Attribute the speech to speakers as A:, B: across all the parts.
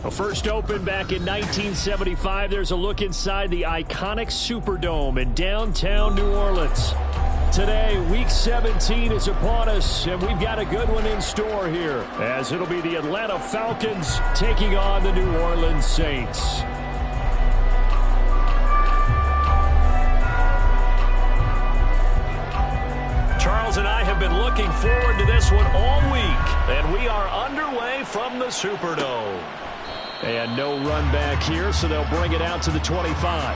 A: Well, first opened back in 1975, there's a look inside the iconic Superdome in downtown New Orleans. Today, Week 17 is upon us, and we've got a good one in store here, as it'll be the Atlanta Falcons taking on the New Orleans Saints. Charles and I have been looking forward to this one all week, and we are underway from the Superdome. And no run back here, so they'll bring it out to the 25.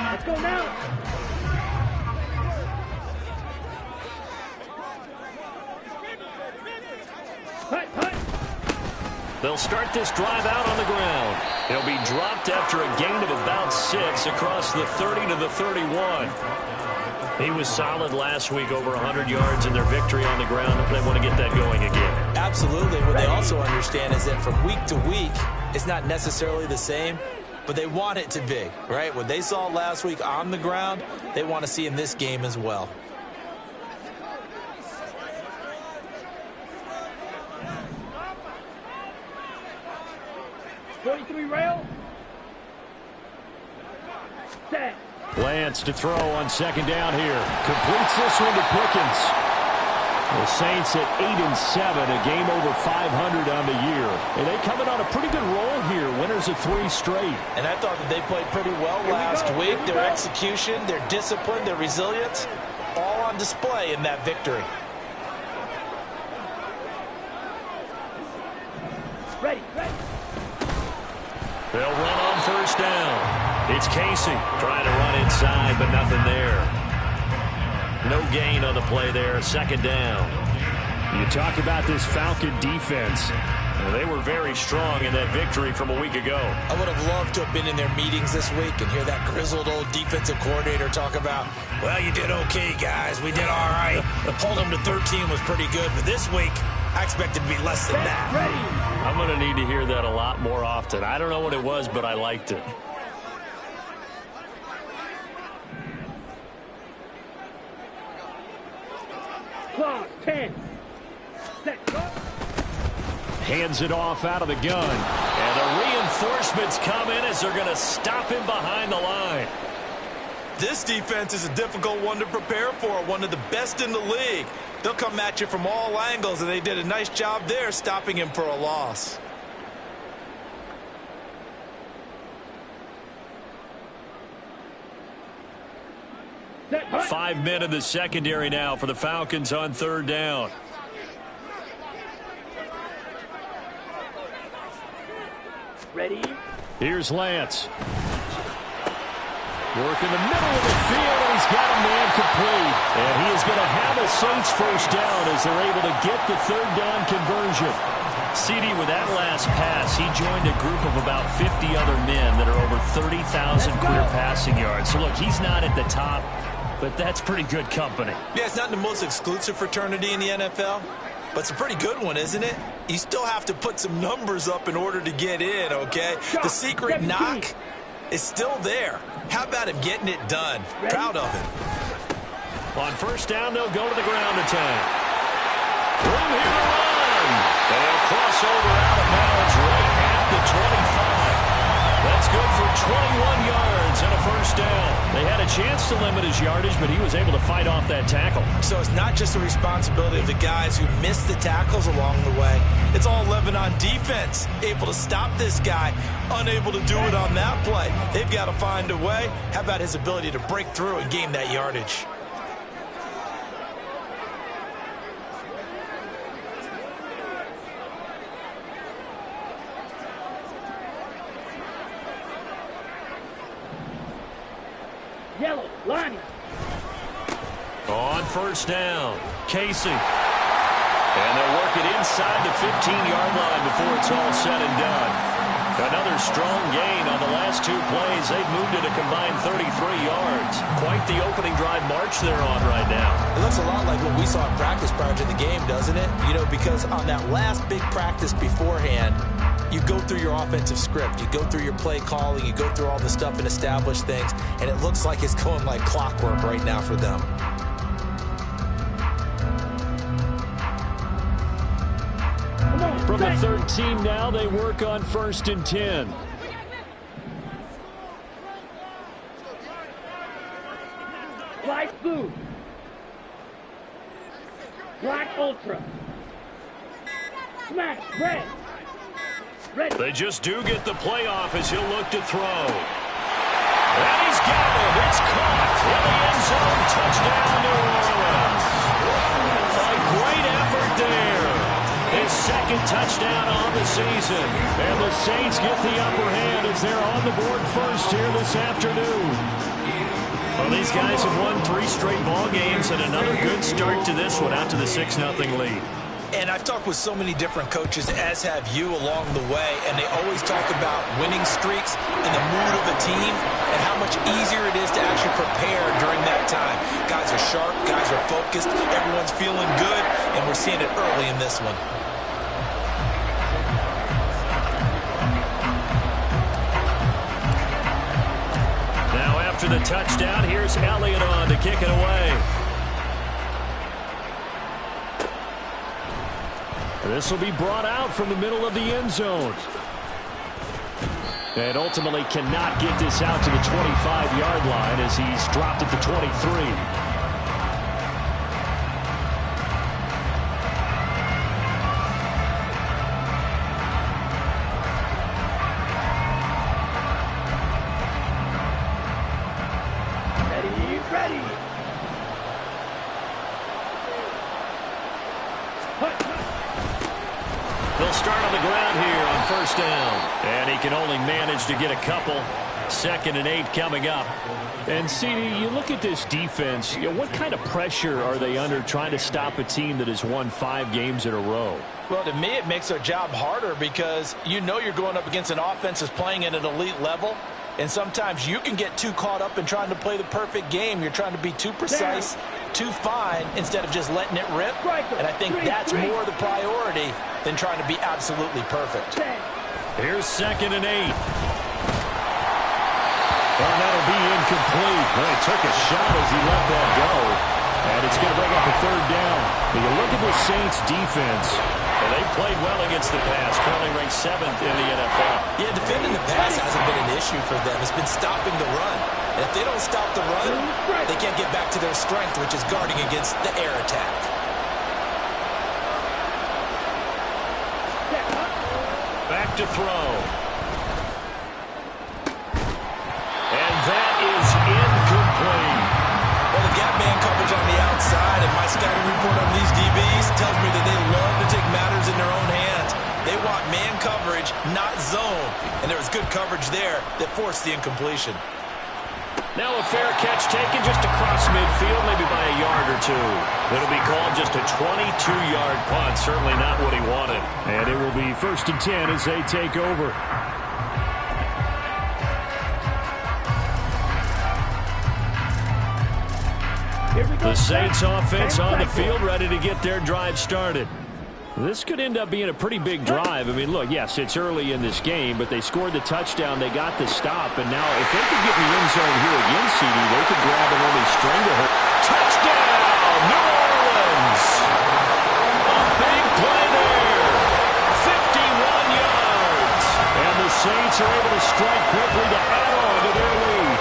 B: Let's go now.
A: They'll start this drive out on the ground. He'll be dropped after a gain of about 6 across the 30 to the 31. He was solid last week, over 100 yards in their victory on the ground. They want to get that going again.
C: Absolutely. What they also understand is that from week to week, it's not necessarily the same, but they want it to be, right? What they saw last week on the ground, they want to see in this game as well.
B: Rail. Set.
A: Lance to throw on second down here. Completes this one to Pickens. The Saints at 8-7, a game over 500 on the year. And they come in on a pretty good roll here. Winners of 3 straight.
C: And I thought that they played pretty well last week. Their execution, their discipline, their resilience, all on display in that victory.
B: Ready.
A: They'll run on first down. It's Casey trying to run inside, but nothing there. No gain on the play there. Second down. You talk about this Falcon defense. Well, they were very strong in that victory from a week ago.
C: I would have loved to have been in their meetings this week and hear that grizzled old defensive coordinator talk about, well, you did okay, guys. We did all right. Hold them to 13 was pretty good, but this week I expected to be less than that.
B: Ready.
A: I'm going to need to hear that a lot more often. I don't know what it was, but I liked it.
B: Clock, 10. Set, go.
A: Hands it off out of the gun. And the reinforcements come in as they're going to stop him behind the line.
C: This defense is a difficult one to prepare for, one of the best in the league. They'll come at you from all angles, and they did a nice job there stopping him for a loss.
B: Set,
A: 5 men in the secondary now for the Falcons on third down.
B: Ready.
A: Here's Lance. Work in the middle of the field, and he's got a man complete. And he is going to have a Saints first down as they're able to get the third down conversion. CD, with that last pass, he joined a group of about 50 other men that are over 30,000 career passing yards. So, look, he's not at the top, but that's pretty good company.
C: Yeah, it's not the most exclusive fraternity in the NFL, but it's a pretty good one, isn't it? You still have to put some numbers up in order to get in, okay? The secret knock is still there. How about him getting it done? Proud of him.
A: On first down, they'll go to the ground attack. Room here to run. They'll cross over out of bounds right at the 25. That's good for 21 yards and a first down. They had a chance to limit his yardage, but he was able to fight off that tackle.
C: So it's not just the responsibility of the guys who missed the tackles along the way. It's all 11 on defense, able to stop this guy, unable to do it on that play. They've got to find a way. How about his ability to break through and gain that yardage?
B: Yellow, line.
A: On first down, Casey. And they'll work it inside the 15-yard line before it's all said and done. Another strong gain on the last 2 plays. They've moved it a combined 33 yards. Quite the opening drive march they're on right now.
C: It looks a lot like what we saw in practice prior to the game, doesn't it? You know, because on that last big practice beforehand, You go through your offensive script. You go through your play calling. You go through all the stuff and establish things. And it looks like it's going like clockwork right now for them.
A: From the 13 now, they work on 1st and 10.
B: Light blue. Black ultra. Smash red. Red.
A: They just do get the playoff as he'll look to throw. And he's got it. It's caught in the end zone. Touchdown, New Orleans. A great effort there. His second touchdown on the season. And the Saints get the upper hand as they're on the board first here this afternoon. Well, these guys have won 3 straight ball games and another good start to this one out to the 6-0 lead.
C: And I've talked with so many different coaches, as have you, along the way, and they always talk about winning streaks and the mood of a team and how much easier it is to actually prepare during that time. Guys are sharp, guys are focused, everyone's feeling good, and we're seeing it early in this one.
A: Now after the touchdown, here's Elliott on to kick it away. This will be brought out from the middle of the end zone. And ultimately cannot get this out to the 25-yard line as he's dropped at the 23. They'll start on the ground here on 1st down. And he can only manage to get a couple. 2nd and 8 coming up. And, CD, you look at this defense, what kind of pressure are they under trying to stop a team that has won 5 games in a row?
C: Well, to me, it makes their job harder because you know you're going up against an offense that's playing at an elite level. And sometimes you can get too caught up in trying to play the perfect game. You're trying to be too precise, too fine, instead of just letting it rip. And I think that's more the priority than trying to be absolutely perfect.
A: Here's 2nd and 8. Well, that'll be incomplete. Well, he took a shot as he let that go. And it's going to bring up a 3rd down. But you look at the Saints defense. Well, they played well against the pass, currently ranked 7th in the NFL.
C: Yeah, defending the pass hasn't been an issue for them. It's been stopping the run. And if they don't stop the run, they can't get back to their strength, which is guarding against the air attack.
A: Back to throw. And that is incomplete.
C: Well, the gap man coverage on the outside, and my scouting report on these DBs tells me that they love to take matters in their own hands. They want man coverage, not zone. And there was good coverage there that forced the incompletion.
A: Now a fair catch taken just across midfield, maybe by a yard or 2. It'll be called just a 22-yard punt, certainly not what he wanted. And it will be 1st and 10 as they take over. The Saints offense on the field, ready to get their drive started. This could end up being a pretty big drive. I mean, look, yes, it's early in this game, but they scored the touchdown. They got the stop, and now if they could get in the end zone here again, CD, they could grab an early stranglehold. Touchdown, New Orleans! A big play there. 51 yards. And the Saints are able to strike quickly to add on to their lead.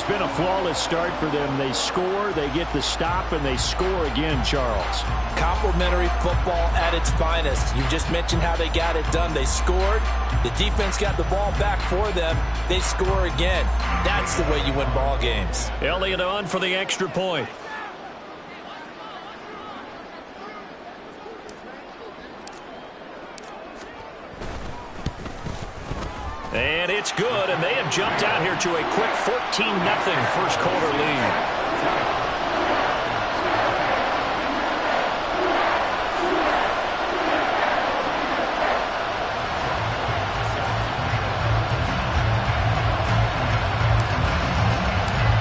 A: has been a flawless start for them. They score, they get the stop, and they score again, Charles.
C: Complimentary football at its finest. You just mentioned how they got it done. They scored. The defense got the ball back for them. They score again. That's the way you win ball games.
A: Elliott on for the extra point. And it's good, and they have jumped out here to a quick 14-0 first quarter lead.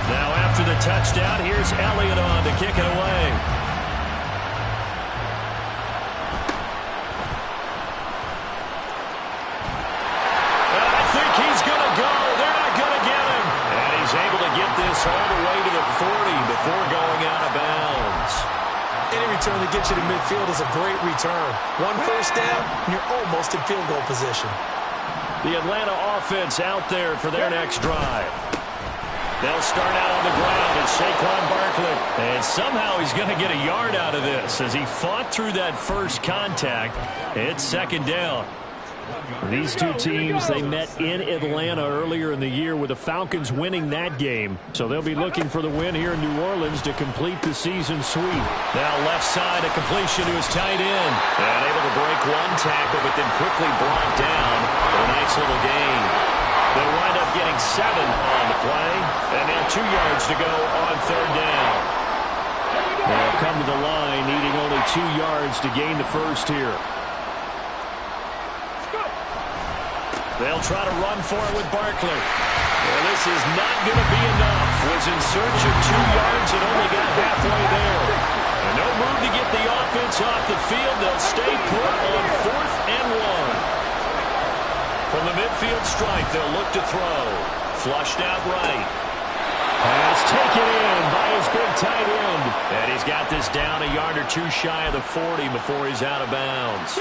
A: Now after the touchdown, here's Elliott on to kick it away. All the way to the 40 before going out of bounds.
C: Any return that gets you to midfield is a great return. One first down, and you're almost in field goal position.
A: The Atlanta offense out there for their next drive. They'll start out on the ground and Saquon Barkley. And somehow he's going to get a yard out of this as he fought through that first contact. It's second down. These two teams, they met in Atlanta earlier in the year with the Falcons winning that game. So they'll be looking for the win here in New Orleans to complete the season sweep. Now left side, a completion to his tight end. And able to break one tackle, but then quickly brought down for a nice little gain. They'll wind up getting 7 on the play. And now 2 yards to go on third down. They'll come to the line, needing only 2 yards to gain the first here. They'll try to run for it with Barkley. Well, this is not going to be enough. Was in search of 2 yards and only got halfway there. And no move to get the offense off the field. They'll stay put on 4th and 1. From the midfield stripe, they'll look to throw. Flushed out right. Pass taken in by his big tight end. And he's got this down a yard or 2 shy of the 40 before he's out of bounds.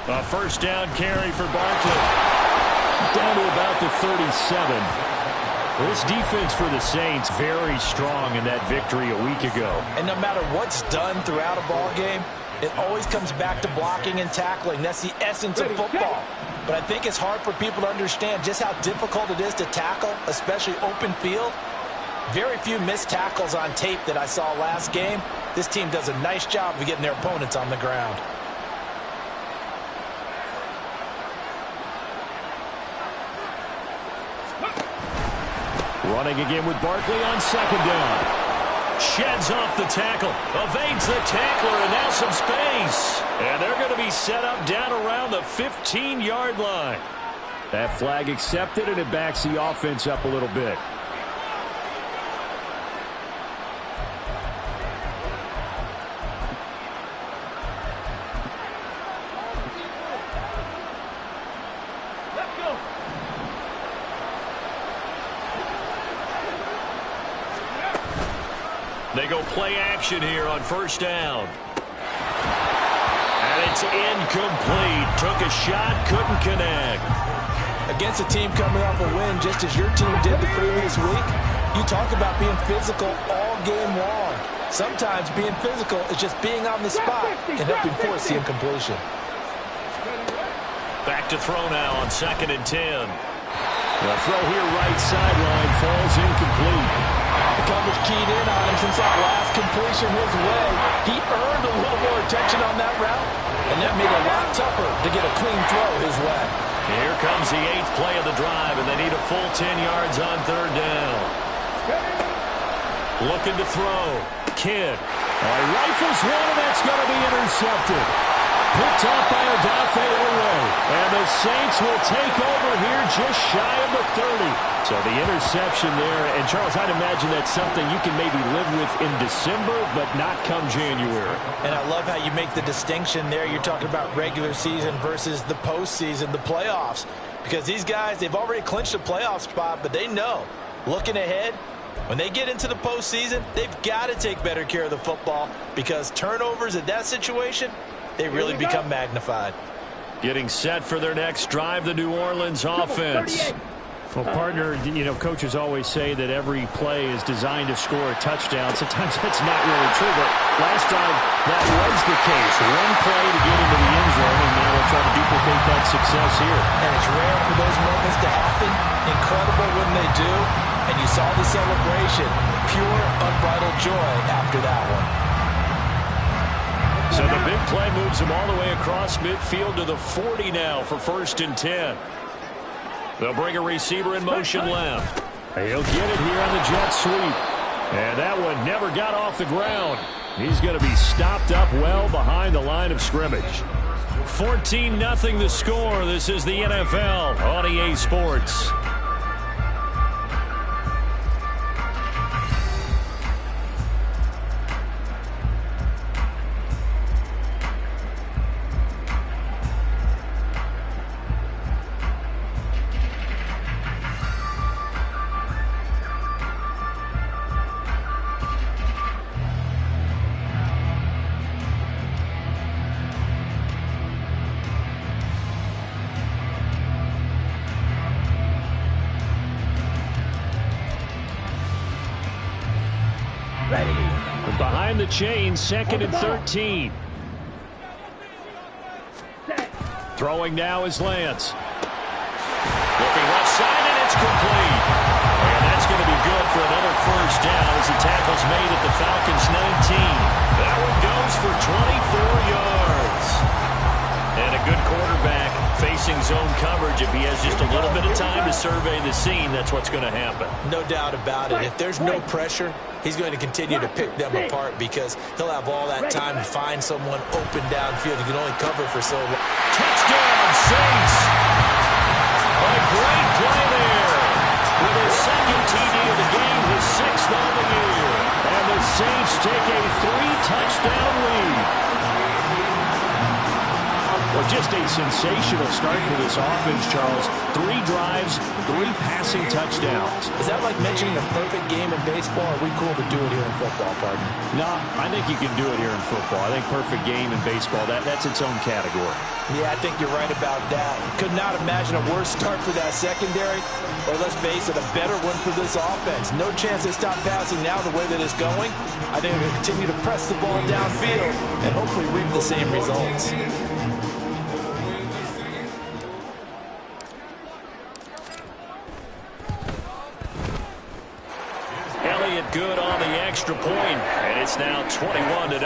A: A first down carry for Barkley. Down to about the 37. This defense for the Saints very strong in that victory a week ago.
C: And no matter what's done throughout a ball game, it always comes back to blocking and tackling. That's the essence of football. But I think it's hard for people to understand just how difficult it is to tackle, especially open field. Very few missed tackles on tape that I saw last game. This team does a nice job of getting their opponents on the ground.
A: Running again with Barkley on second down. Sheds off the tackle. Evades the tackler, and now some space. And they're going to be set up down around the 15-yard line. That flag accepted, and it backs the offense up a little bit. They go play action here on first down. And it's incomplete. Took a shot, couldn't connect.
C: Against a team coming off a win just as your team did the previous week, you talk about being physical all game long. Sometimes being physical is just being on the spot and helping force the incompletion.
A: Back to throw now on 2nd and 10. The throw here right sideline falls incomplete.
C: The coverage keyed in on him since that last completion his way. He earned a little more attention on that route, and that made it a lot tougher to get a clean throw his way.
A: Here comes the 8th play of the drive, and they need a full 10 yards on third down. Looking to throw. Kidd. Rifles one, and that's going to be intercepted. Picked off by Odafe Oweh. And the Saints will take over here just shy of the 30. So the interception there. And, Charles, I'd imagine that's something you can maybe live with in December, but not come January.
C: And I love how you make the distinction there. You're talking about regular season versus the postseason, the playoffs. Because these guys, they've already clinched a playoff spot, but they know, looking ahead, when they get into the postseason, they've got to take better care of the football because turnovers in that situation, they really become magnified.
A: Getting set for their next drive, the New Orleans offense.
D: Well, partner, coaches always say that every play is designed to score a touchdown. Sometimes that's not really true, but last time that was the case. One play to get into the end zone, and now they'll try to duplicate that success here.
C: And it's rare for those moments to happen. Incredible when they do. And you saw the celebration. Pure, unbridled joy after that one.
A: So the big play moves them all the way across midfield to the 40 now for 1st and 10. They'll bring a receiver in motion left. He'll get it here on the jet sweep. And that one never got off the ground. He's going to be stopped up well behind the line of scrimmage. 14-0 the score. This is the NFL on EA Sports. Behind the chain, 2nd and 13. Throwing now is Lance. Looking left side, and it's complete. And that's going to be good for another 1st down as the tackle's made at the Falcons' 19. That one goes for 24 yards. And a good quarterback facing zone coverage. If he has just a little bit of time to survey the scene, that's what's going to happen.
C: No doubt about it. If there's no pressure, he's going to continue to pick them apart because he'll have all that time to find someone open downfield. He can only cover for so long.
A: Touchdown, Saints! A great play there. With his 2nd TD of the game, his 6th on the year. And the Saints take a 3-touchdown lead. Well, just a sensational start for this offense, Charles. 3 drives, 3 passing touchdowns.
C: Is that like mentioning a perfect game in baseball? Or are we cool to do it here in football, partner?
D: No, I think you can do it here in football. I think perfect game in baseball, that's its own category.
C: Yeah, I think you're right about that. Could not imagine a worse start for that secondary, or let's face it, a better one for this offense. No chance to stop passing now the way that it's going. I think we're going to continue to press the ball downfield and hopefully reap the same results.
A: Good on the extra point, and it's now 21-0.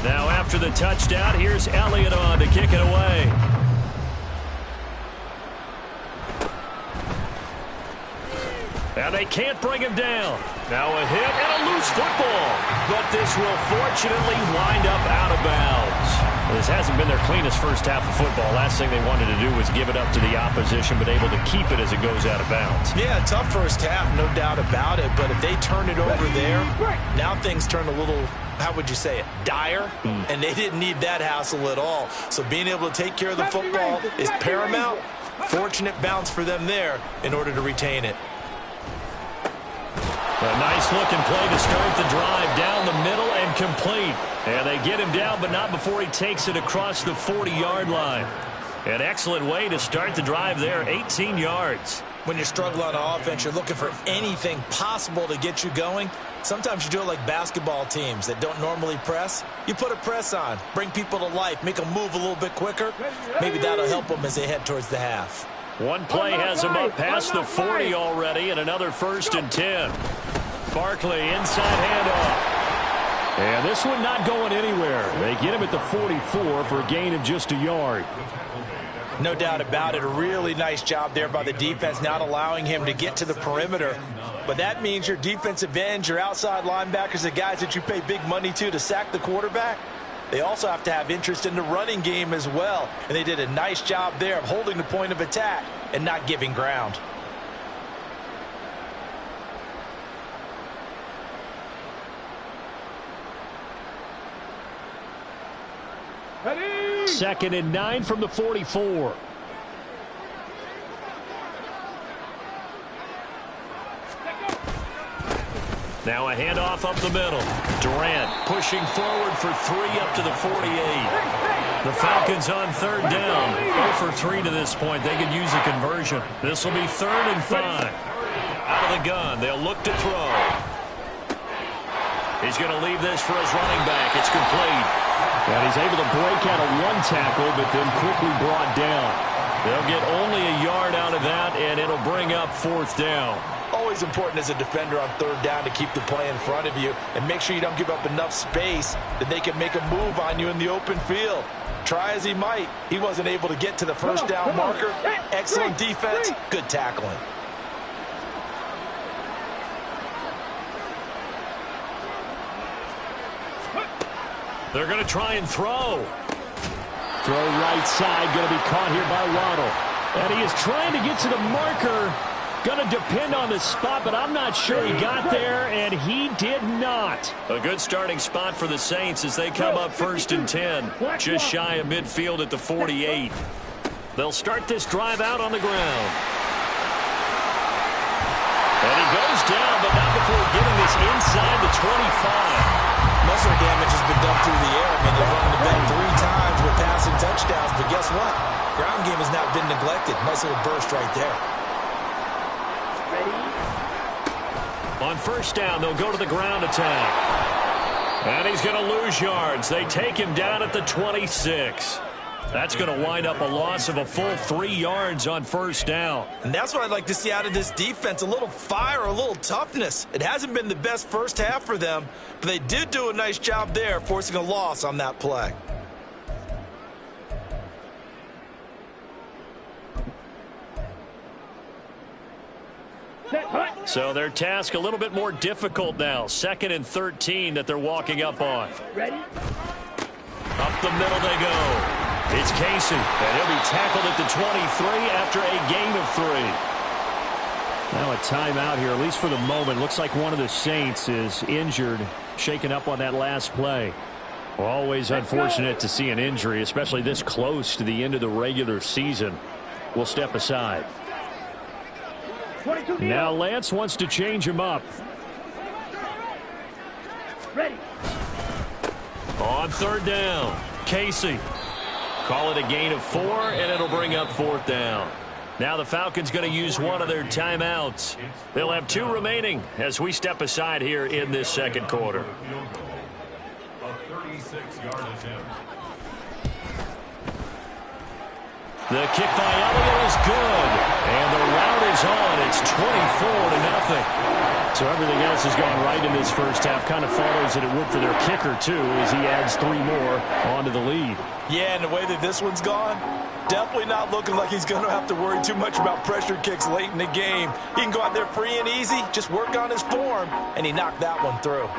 A: Now after the touchdown, here's Elliott on to kick it away. And they can't bring him down. Now a hit and a loose football. But this will fortunately wind up out of bounds. This hasn't been their cleanest first half of football. Last thing they wanted to do was give it up to the opposition, but able to keep it as it goes out of bounds.
C: Yeah, tough first half, no doubt about it. But if they turn it over there, now things turn a little, how would you say it, dire? And they didn't need that hassle at all. So being able to take care of the football is paramount. Fortunate bounce for them there in order to retain it.
A: A nice-looking play to start the drive down the middle and complete. And they get him down, but not before he takes it across the 40-yard line. An excellent way to start the drive there, 18 yards.
C: When you're struggling on offense, you're looking for anything possible to get you going. Sometimes you do it like basketball teams that don't normally press. You put a press on, bring people to life, make them move a little bit quicker. Maybe that'll help them as they head towards the half.
A: One play has him up past the 40 already, and another 1st and 10. Barkley inside handoff. And this one not going anywhere. They get him at the 44 for a gain of just a yard.
C: No doubt about it. A really nice job there by the defense, not allowing him to get to the perimeter. But that means your defensive ends, your outside linebackers, the guys that you pay big money to sack the quarterback, they also have to have interest in the running game as well. And they did a nice job there of holding the point of attack and not giving ground.
D: 2nd and 9 from the 44.
A: Now a handoff up the middle. Durant pushing forward for 3 up to the 48. The Falcons on 3rd down. 0 for 3 to this point. They could use a conversion. This will be 3rd and 5. Out of the gun. They'll look to throw. He's going to leave this for his running back. It's complete.
D: And he's able to break out of 1 tackle, but then quickly brought down.
A: They'll get only a yard out of that, and it'll bring up 4th down.
C: Always important as a defender on 3rd down to keep the play in front of you and make sure you don't give up enough space that they can make a move on you in the open field. Try as he might, he wasn't able to get to the 1st down marker. Excellent defense, good tackling.
A: They're going to try and throw.
D: Throw right side, going to be caught here by Waddle. And he is trying to get to the marker. Going to depend on the spot, but I'm not sure he got there, and he did not.
A: A good starting spot for the Saints as they come up 1st and 10. Just shy of midfield at the 48. They'll start this drive out on the ground. And he goes down, but not before getting this inside the 25.
C: Most of the damage has been done through the air. I mean, they've run the ball 3 times with passing touchdowns, but guess what? Ground game has not been neglected. Nice little burst right there.
A: On 1st down, they'll go to the ground attack. And he's going to lose yards. They take him down at the 26. That's going to wind up a loss of a full 3 yards on 1st down.
C: And that's what I'd like to see out of this defense, a little fire, a little toughness. It hasn't been the best first half for them, but they did do a nice job there, forcing a loss on that play.
A: So their task a little bit more difficult now. 2nd and 13 that they're walking up on.
B: Ready?
A: Up the middle they go. It's Casey, and he'll be tackled at the 23 after a gain of 3.
D: Now a timeout here, at least for the moment. Looks like one of the Saints is injured, shaken up on that last play. Well, always unfortunate to see an injury, especially this close to the end of the regular season. We'll step aside. Now Lance wants to change him up.
B: Ready.
A: On 3rd down, Casey. Call it a gain of 4, and it'll bring up 4th down. Now the Falcons going to use one of their timeouts. They'll have 2 remaining as we step aside here in this 2nd quarter.
E: A 36-yard attempt.
A: The kick by Elliott is good, and the route is on. It's 24-0. So everything else has gone right in this first half. Kind of follows that it would for their kicker, too, as he adds 3 more onto the lead.
C: Yeah, and the way that this one's gone, definitely not looking like he's going to have to worry too much about pressure kicks late in the game. He can go out there free and easy, just work on his form, and he knocked that one through.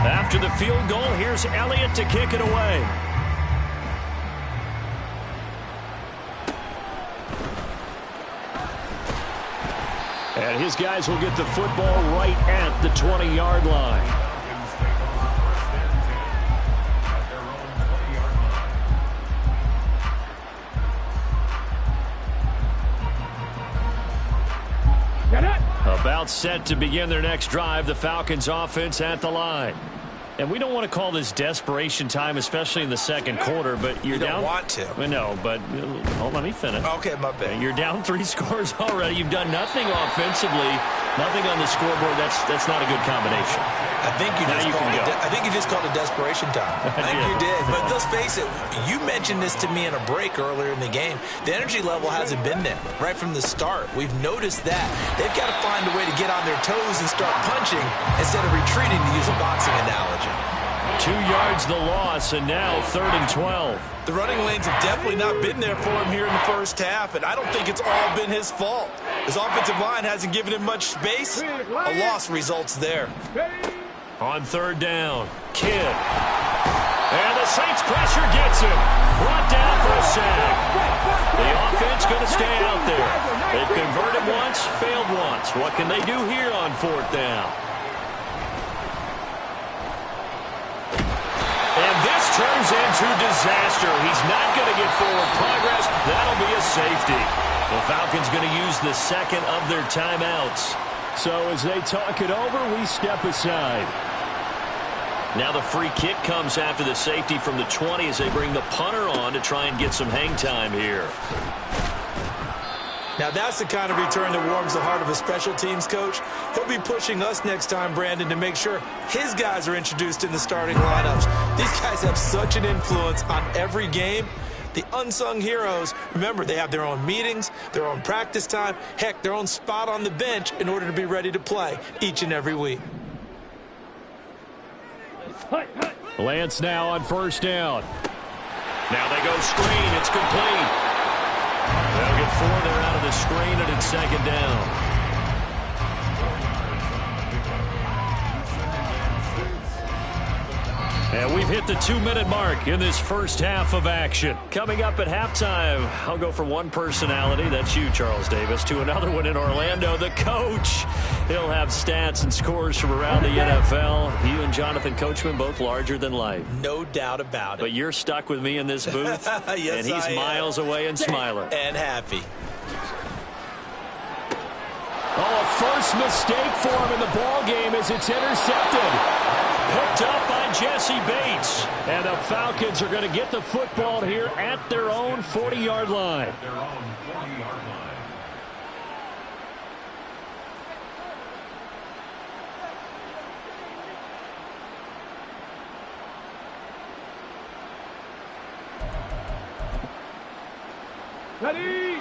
A: After the field goal, here's Elliott to kick it away. And his guys will get the football right at the 20-yard line. About set to begin their next drive, the Falcons offense at the line. And we don't want to call this desperation time, especially in the 2nd quarter, but you're
C: you
A: down.
C: don't want to.
A: I know, but let me finish.
C: Okay, my bad.
A: You're down 3 scores already. You've done nothing offensively, nothing on the scoreboard. That's not a good combination.
C: I think you just called it desperation time. I think you did. But let's face it, you mentioned this to me in a break earlier in the game. The energy level hasn't been there right from the start. We've noticed that. They've got to find a way to get on their toes and start punching instead of retreating, to use a boxing analogy.
A: 2 yards the loss, and now 3rd and 12.
C: The running lanes have definitely not been there for him here in the first half, and I don't think it's all been his fault. His offensive line hasn't given him much space. A loss results there.
A: On 3rd down, Kidd. And the Saints pressure gets him. Brought down for a sack. The offense going to stay out there. They've converted once, failed once. What can they do here on 4th down? And this turns into disaster. He's not going to get forward progress. That'll be a safety. The Falcons going to use the second of their timeouts.
D: So as they talk it over, we step aside.
A: Now the free kick comes after the safety from the 20 as they bring the punter on to try and get some hang time here.
C: Now that's the kind of return that warms the heart of a special teams coach. He'll be pushing us next time, Brandon, to make sure his guys are introduced in the starting lineups. These guys have such an influence on every game. The unsung heroes, remember, they have their own meetings, their own practice time, heck, their own spot on the bench in order to be ready to play each and every week.
D: Lance now on 1st down.
A: Now they go screen. It's complete. They'll get 4 there out of the screen, and it's 2nd down. And we've hit the 2-minute mark in this first half of action. Coming up at halftime, I'll go from one personality, that's you, Charles Davis, to another one in Orlando, the coach. He'll have stats and scores from around the NFL. You and Jonathan Coachman, both larger than life.
C: No doubt about it.
A: But you're stuck with me in this booth,
C: yes,
A: and he's miles away and smiling.
C: And happy.
D: Oh, a first mistake for him in the ball game as it's intercepted.
A: Picked up by Jesse Bates.
D: And the Falcons are going to get the football here at their own 40-yard line.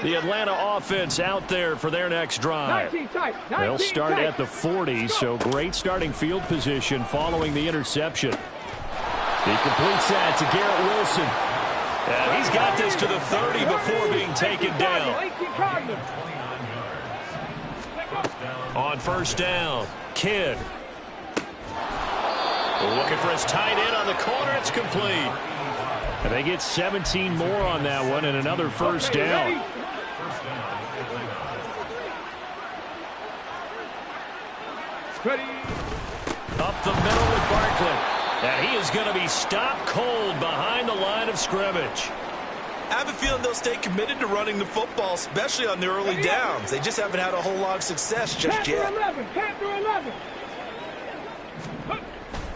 D: The Atlanta offense out there for their next drive. They'll start at the 40, so great starting field position following the interception. He completes that to Garrett Wilson.
A: And he's got this to the 30 before being taken down. On 1st down, Kidd. Looking for his tight end on the corner. It's complete.
D: And they get 17 more on that one and another 1st down.
A: Up the middle with Barkley. And he is going to be stopped cold behind the line of scrimmage.
C: I have a feeling they'll stay committed to running the football, especially on the early downs. They just haven't had a whole lot of success just yet.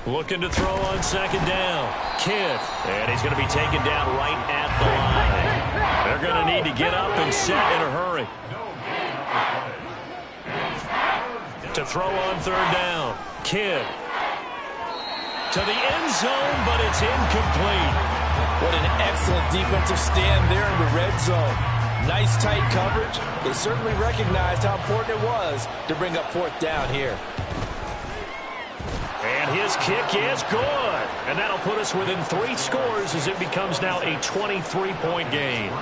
A: Looking to throw on 2nd down. Kidd. And he's going to be taken down right at the line. They're going to need to get up and set in a hurry. To throw on 3rd down. Kidd. To the end zone, but it's incomplete.
C: What an excellent defensive stand there in the red zone. Nice tight coverage. They certainly recognized how important it was to bring up 4th down here.
A: And his kick is good. And that'll put us within 3 scores as it becomes now a 23-point game.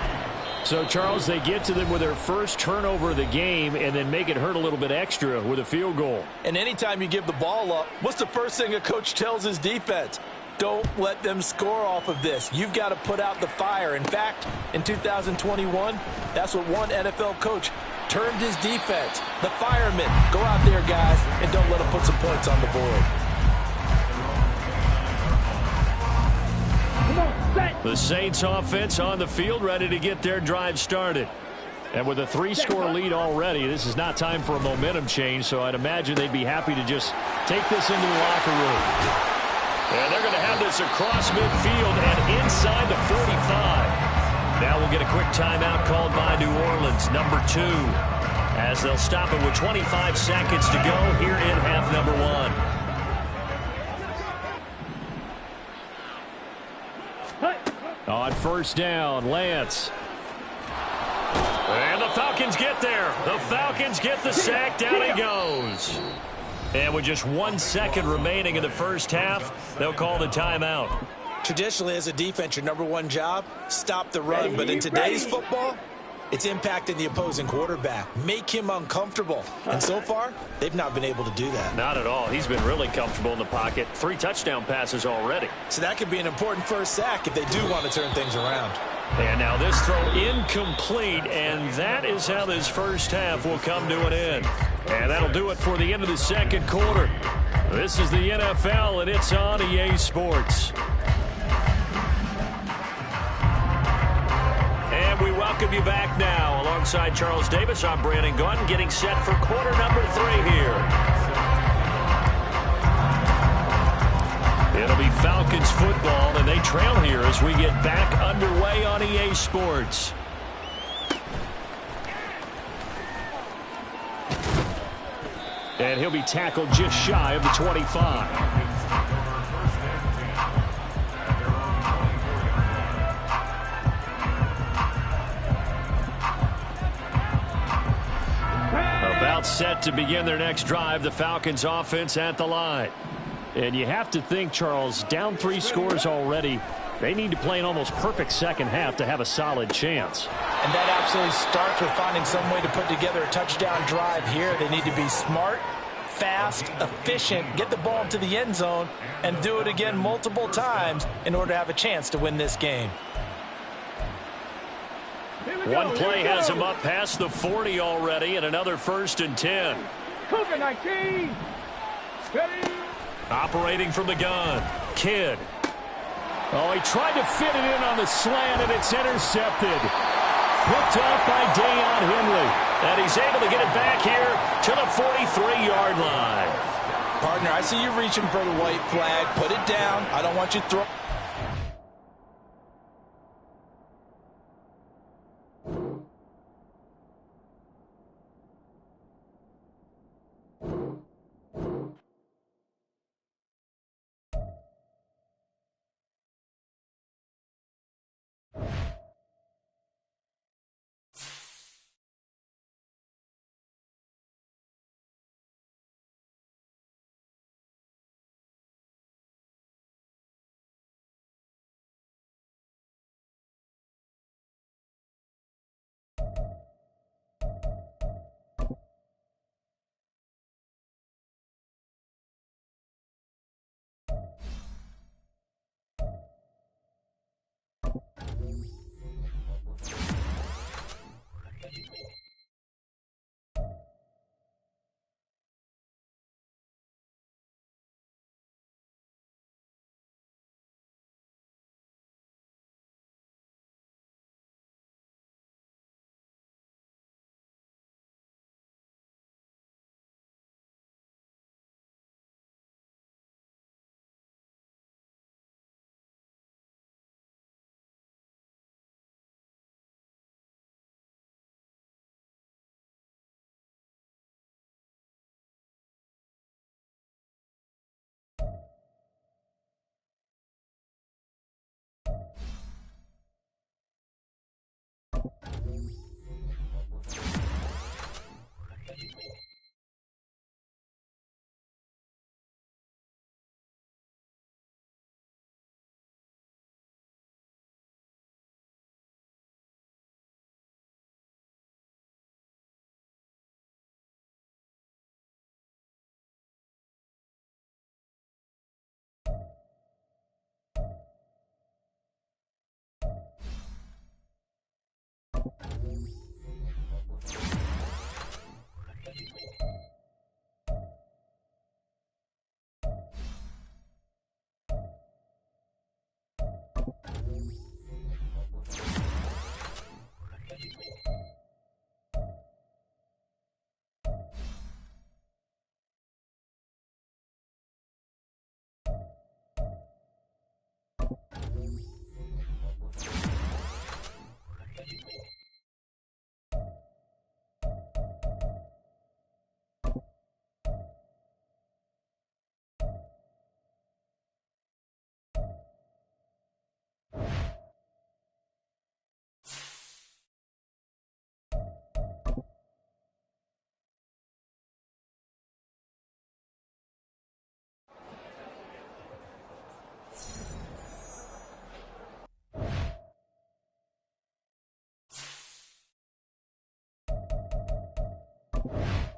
D: So, Charles, they get to them with their first turnover of the game and then make it hurt a little bit extra with a field goal.
C: And anytime you give the ball up, what's the first thing a coach tells his defense? Don't let them score off of this. You've got to put out the fire. In fact, in 2021, that's what one NFL coach termed his defense. The firemen. Go out there, guys, and don't let them put some points on the board.
A: The Saints offense on the field ready to get their drive started.
D: And with a 3-score lead already, this is not time for a momentum change, so I'd imagine they'd be happy to just take this into the locker room.
A: And they're going to have this across midfield and inside the 45. Now we'll get a quick timeout called by New Orleans, number 2, as they'll stop it with 25 seconds to go here in half number 1.
D: On 1st down, Lance.
A: And the Falcons get there. The Falcons get the sack. Down he goes. And with just 1 second remaining in the first half, they'll call the timeout.
C: Traditionally, as a defense, your number one job, stop the run. But in today's football, it's impacting the opposing quarterback. Make him uncomfortable. And so far, they've not been able to do that.
A: Not at all. He's been really comfortable in the pocket. 3 touchdown passes already.
C: So that could be an important first sack if they do want to turn things around.
A: And now this throw incomplete, and that is how this first half will come to an end. And that'll do it for the end of the second quarter. This is the NFL, and it's on EA Sports. And we welcome you back now. Alongside Charles Davis, I'm Brandon Gaudin, getting set for quarter number 3 here. It'll be Falcons football, and they trail here as we get back underway on EA Sports. And he'll be tackled just shy of the 25. About set to begin their next drive, the Falcons offense at the line. And you have to think, Charles, down 3 scores already. They need to play an almost perfect second half to have a solid chance.
C: And that absolutely starts with finding some way to put together a touchdown drive here. They need to be smart, fast, efficient, get the ball into the end zone, and do it again multiple times in order to have a chance to win this game.
A: One play has him up past the 40 already, and another 1st and 10.
B: Cougar 19. Ready.
A: Operating from the gun, Kidd. Oh, he tried to fit it in on the slant, and it's intercepted. Picked up by Deion Henley. And he's able to get it back here to the 43-yard line.
C: Partner, I see you reaching for the white flag. Put it down. I don't want you throwing.
E: down.